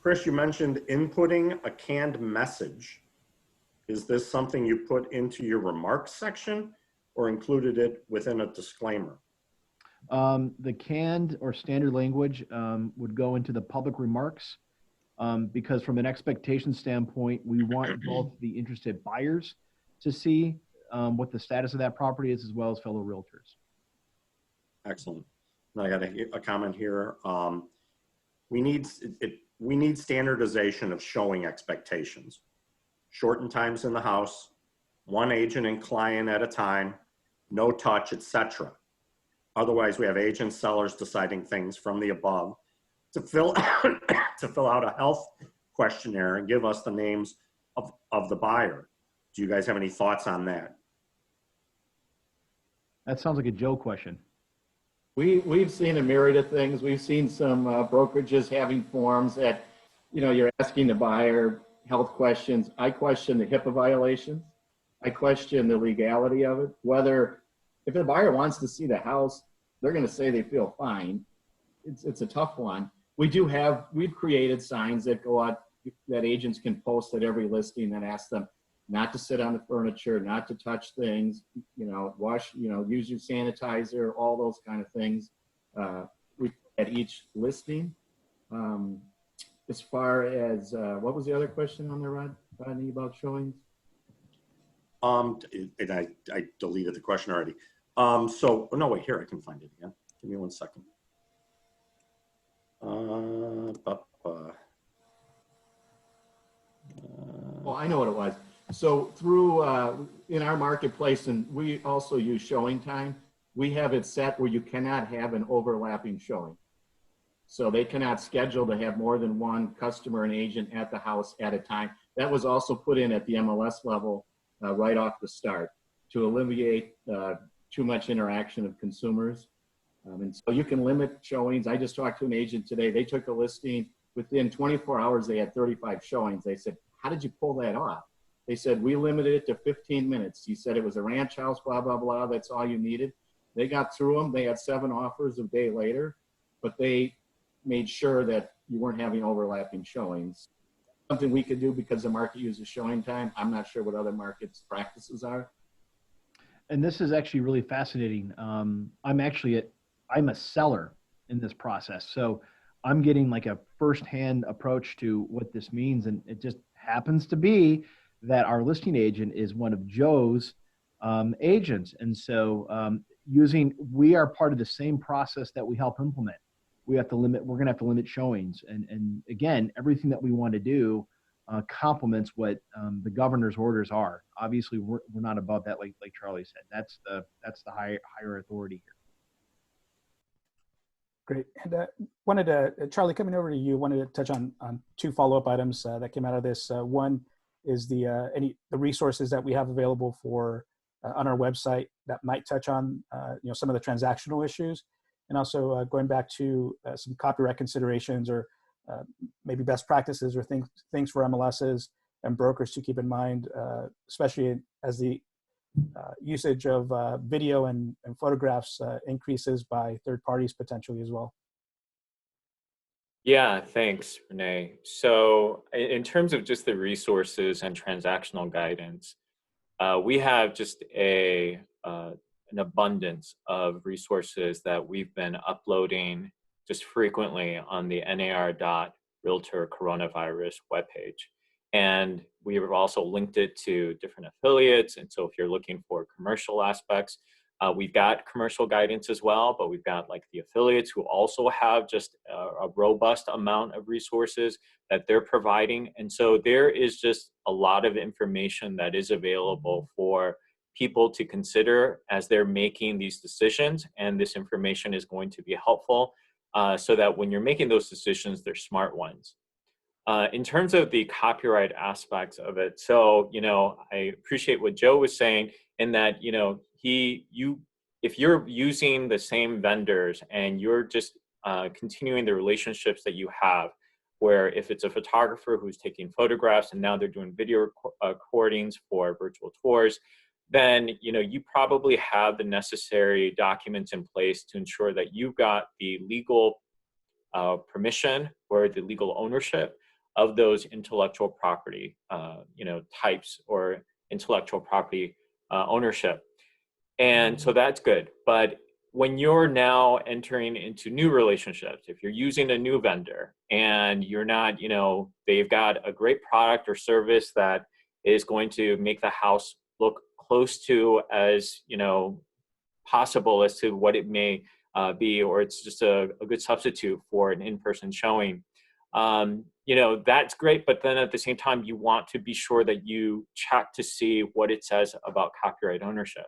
Chris, you mentioned inputting a canned message. Is this something you put into your remarks section or included it within a disclaimer? The canned or standard language would go into the public remarks because from an expectation standpoint, we want both the interested buyers to see what the status of that property is, as well as fellow realtors. Excellent. Now I got a comment here. We need standardization of showing expectations. Shorten times in the house, one agent and client at a time, no touch, etc. Otherwise, we have agents, sellers deciding things from the above to fill out a health questionnaire and give us the names of the buyer. Do you guys have any thoughts on that? That sounds like a Joe question. We've seen a myriad of things. We've seen some brokerages having forms that, you know, you're asking the buyer health questions. I question the Hipaa violations. I question the legality of it. Whether, if the buyer wants to see the house, they're going to say they feel fine. It's a tough one. We've created signs that go out that agents can post at every listing that ask them not to sit on the furniture, not to touch things, you know, use your sanitizer, all those kind of things at each listing. As far as, what was the other question on there, Rodney, about showings? And I deleted the question already. So, oh no, wait, here, I can find it again. Give me 1 second. Oh, I know what it was. So through, in our marketplace, and we also use showing time, we have it set where you cannot have an overlapping showing. So they cannot schedule to have more than one customer and agent at the house at a time. That was also put in at the MLS level right off the start to alleviate too much interaction of consumers. And so you can limit showings. I just talked to an agent today. They took a listing. Within 24 hours, they had 35 showings. They said, how did you pull that off? They said, we limited it to 15 minutes. He said it was a ranch house, blah, blah, blah. That's all you needed. They got through them. They had 7 offers a day later, but they made sure that you weren't having overlapping showings. Something we could do because the market uses showing time. I'm not sure what other markets' practices are. And this is actually really fascinating. I'm a seller in this process. So I'm getting like a firsthand approach to what this means. And it just happens to be that our listing agent is one of Joe's agents. And so we are part of the same process that we help implement. We're going to have to limit showings. And again, everything that we want to do complements what the governor's orders are. Obviously, we're not above that, like Charlie said. That's the higher authority here. Great. And Charlie, coming over to you, wanted to touch on 2 follow-up items that came out of this. One is the resources that we have available for on our website that might touch on some of the transactional issues, and also going back to some copyright considerations or maybe best practices or things for MLSs and brokers to keep in mind, especially as the usage of video and photographs increases by third parties potentially as well. Yeah, thanks, Renee. So in terms of just the resources and transactional guidance, we have just an abundance of resources that we've been uploading just frequently on the NAR.Realtor Coronavirus webpage. And we have also linked it to different affiliates. And so if you're looking for commercial aspects, we've got commercial guidance as well, but we've got like the affiliates who also have just a robust amount of resources that they're providing. And so there is just a lot of information that is available for people to consider as they're making these decisions. And this information is going to be helpful so that when you're making those decisions, they're smart ones. In terms of the copyright aspects of it, so, I appreciate what Joe was saying in that, if you're using the same vendors and you're just continuing the relationships that you have, where if it's a photographer who's taking photographs and now they're doing video recordings for virtual tours, then, you probably have the necessary documents in place to ensure that you've got the legal permission or the legal ownership of those intellectual property, types or intellectual property ownership. And so that's good. But when you're now entering into new relationships, if you're using a new vendor and you're not, they've got a great product or service that is going to make the house look close to as, possible as to what it may be, or it's just a good substitute for an in-person showing. That's great, but then at the same time, you want to be sure that you check to see what it says about copyright ownership,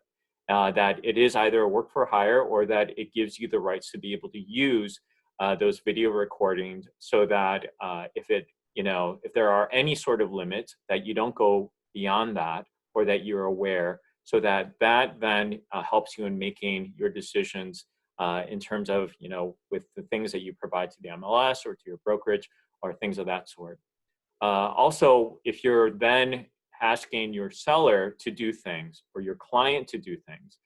that it is either a work for hire or that it gives you the rights to be able to use those video recordings so that if there are any sort of limits, that you don't go beyond that or that you're aware, so that then helps you in making your decisions in terms of, with the things that you provide to the MLS or to your brokerage or things of that sort. Also, if you're then asking your seller to do things or your client to do things,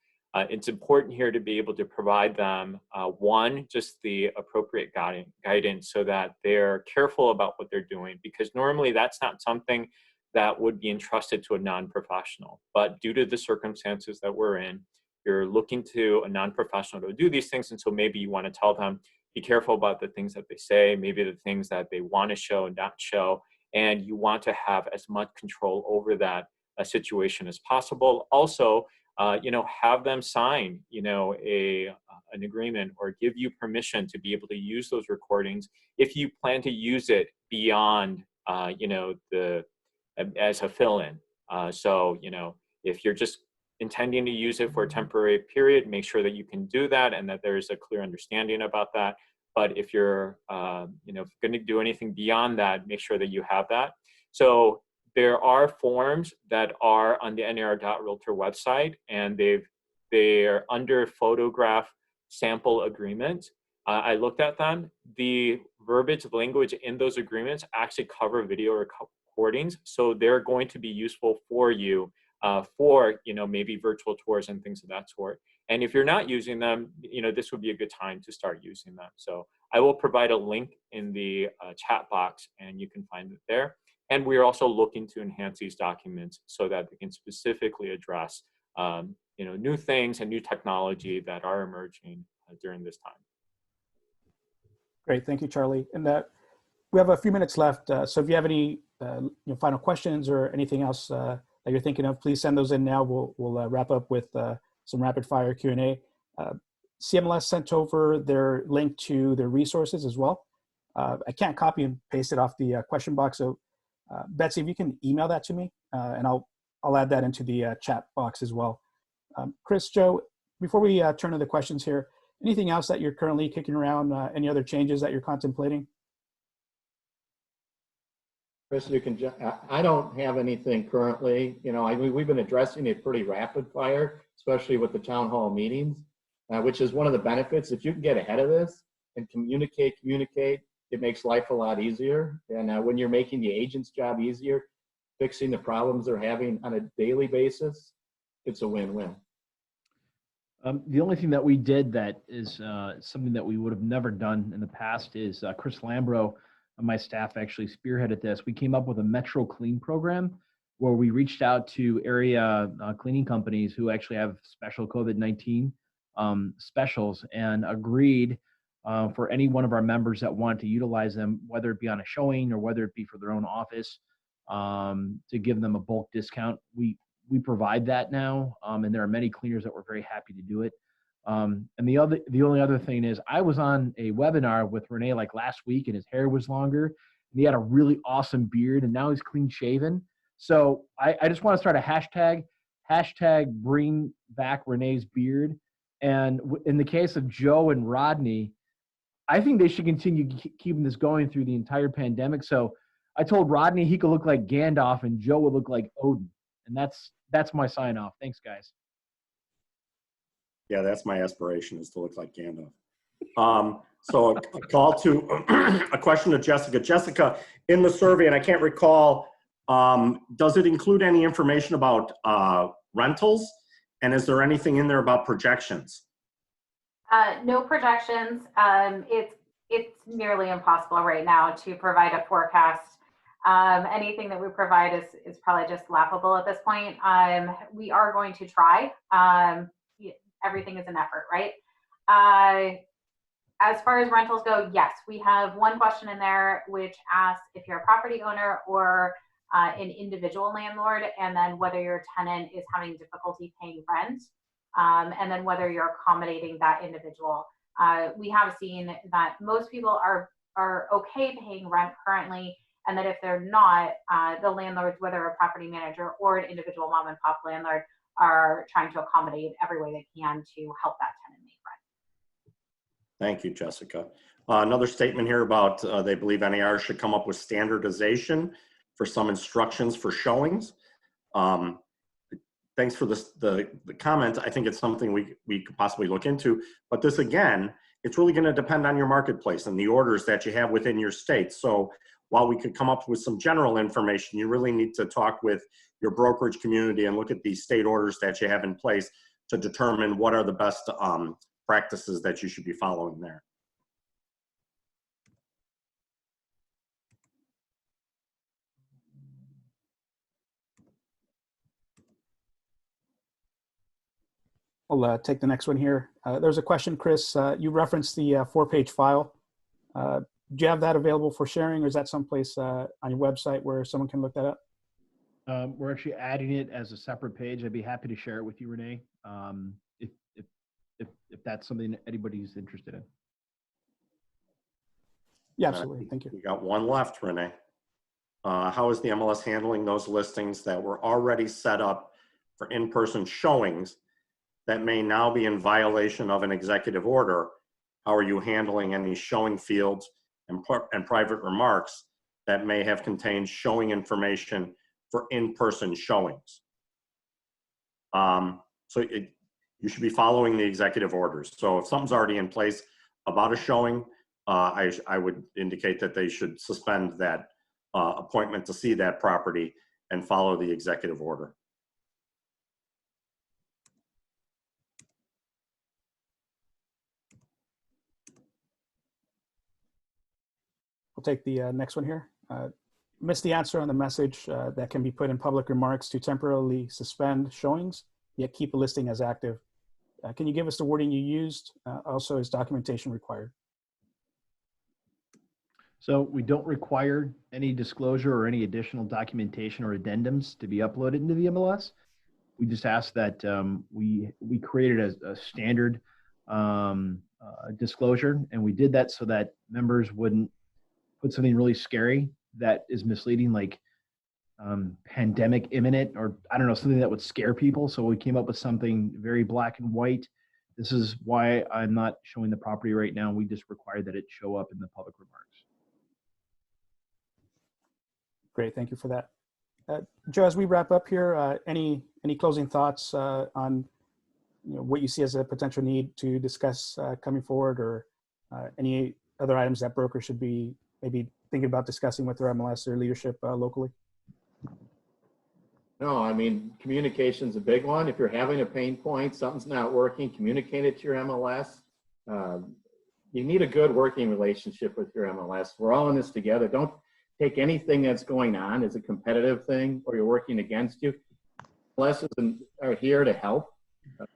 it's important here to be able to provide them, one, just the appropriate guidance so that they're careful about what they're doing, because normally that's not something that would be entrusted to a non-professional. But due to the circumstances that we're in, you're looking to a non-professional to do these things. And so maybe you want to tell them, be careful about the things that they say, maybe the things that they want to show and not show. And you want to have as much control over that situation as possible. Also, have them sign, an agreement or give you permission to be able to use those recordings if you plan to use it beyond, as a fill-in. So, if you're just intending to use it for a temporary period, make sure that you can do that and that there is a clear understanding about that. but if you're going to do anything beyond that, make sure that you have that. So there are forms that are on the NAR.Realtor website, and they're under photograph sample agreement. I looked at them. The verbiage of language in those agreements actually cover video recordings, so they're going to be useful for you for maybe virtual tours and things of that sort. And if you're not using them, this would be a good time to start using them. So I will provide a link in the chat box, and you can find it there. And we are also looking to enhance these documents so that they can specifically address new things and new technology that are emerging during this time. Great, thank you, Charlie. And we have a few minutes left, so if you have any final questions or anything else that you're thinking of, please send those in now. We'll wrap up with some rapid fire Q&A. CMLS sent over their link to their resources as well. I can't copy and paste it off the question box, so Betsy, if you can email that to me, and I'll add that into the chat box as well. Chris, Joe, before we turn to the questions here, anything else that you're currently kicking around? Any other changes that you're contemplating? Chris, you can. I don't have anything currently. We've been addressing it pretty rapid fire, especially with the town hall meetings, which is one of the benefits. If you can get ahead of this and communicate, it makes life a lot easier. And when you're making the agent's job easier, fixing the problems they're having on a daily basis, it's a win-win. The only thing that we did that is something that we would have never done in the past is Chris Lambro and my staff actually spearheaded this. We came up with a Metro Clean program where we reached out to area cleaning companies who actually have special COVID-19 specials and agreed for any one of our members that want to utilize them, whether it be on a showing or whether it be for their own office, to give them a bulk discount. We provide that now, and there are many cleaners that were very happy to do it. And the only other thing is, I was on a webinar with Renee like last week, and his hair was longer, and he had a really awesome beard, and now he's clean shaven. So I just want to start a hashtag bring back Renee's beard. And in the case of Joe and Rodney, I think they should continue keeping this going through the entire pandemic. So I told Rodney he could look like Gandalf and Joe would look like Odin. And that's my sign off. Thanks, guys. Yeah, that's my aspiration, is to look like Gandalf. So a call to a question to Jessica. Jessica, in the survey, and I can't recall, does it include any information about rentals? And is there anything in there about projections? No projections. It's nearly impossible right now to provide a forecast. Anything that we provide is probably just laughable at this point. We are going to try. Everything is an effort, right? As far as rentals go, yes, we have one question in there which asks if you're a property owner or an individual landlord, and then whether your tenant is having difficulty paying rent, and then whether you're accommodating that individual. We have seen that most people are okay paying rent currently, and that if they're not, the landlords, whether a property manager or an individual mom and pop landlord, are trying to accommodate every way they can to help that tenant make rent. Thank you, Jessica. Another statement here about they believe NAR should come up with standardization for some instructions for showings. Thanks for the comment. I think it's something we could possibly look into. But this, again, it's really going to depend on your marketplace and the orders that you have within your state. So while we could come up with some general information, you really need to talk with your brokerage community and look at the state orders that you have in place to determine what are the best practices that you should be following there. I'll take the next one here. There's a question, Chris. You referenced the 4-page file. Do you have that available for sharing, or is that someplace on your website where someone can look that up? We're actually adding it as a separate page. I'd be happy to share it with you, Renee, if that's something that anybody's interested in. Yeah, absolutely. Thank you. We got one left, Renee. How is the MLS handling those listings that were already set up for in-person showings that may now be in violation of an executive order How are you handling any showing fields and private remarks that may have contained showing information for in-person showings? You should be following the executive orders. So if something's already in place about a showing, I would indicate that they should suspend that appointment to see that property and follow the executive order. We'll take the next one here. Missed the answer on the message that can be put in public remarks to temporarily suspend showings, yet keep a listing as active. Can you give us the wording you used? Also, is documentation required? So we don't require any disclosure or any additional documentation or addendums to be uploaded into the MLS. We just ask that we created a standard disclosure, and we did that so that members wouldn't put something really scary that is misleading, like pandemic imminent, or I don't know, something that would scare people. So we came up with something very black and white. This is why I'm not showing the property right now. We just require that it show up in the public remarks. Great, thank you for that. Joe, as we wrap up here, any closing thoughts on what you see as a potential need to discuss coming forward, or any other items that brokers should be maybe thinking about discussing with their MLS or leadership locally? No, I mean, communication's a big one. If you're having a pain point, something's not working, communicate it to your MLS. You need a good working relationship with your MLS. We're all in this together. Don't take anything that's going on as a competitive thing or you're working against you. MLSs are here to help,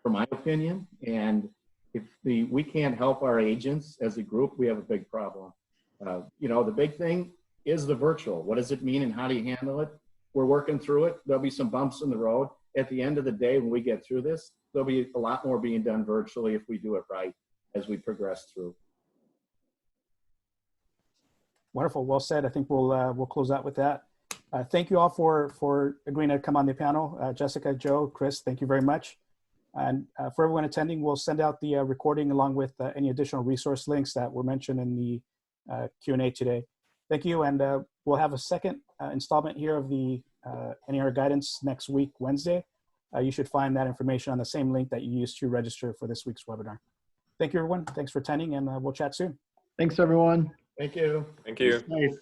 from my opinion. And if we can't help our agents as a group, we have a big problem. The big thing is the virtual. What does it mean and how do you handle it? We're working through it. There'll be some bumps in the road. At the end of the day, when we get through this, there'll be a lot more being done virtually if we do it right as we progress through. Wonderful, well said. I think we'll close out with that. Thank you all for agreeing to come on the panel. Jessica, Joe, Chris, thank you very much. And for everyone attending, we'll send out the recording along with any additional resource links that were mentioned in the Q&A today. Thank you, and we'll have a second installment here of the NAR guidance next week, Wednesday. You should find that information on the same link that you used to register for this week's webinar. Thank you, everyone. Thanks for attending, and we'll chat soon. Thanks, everyone. Thank you. Thank you. Nice.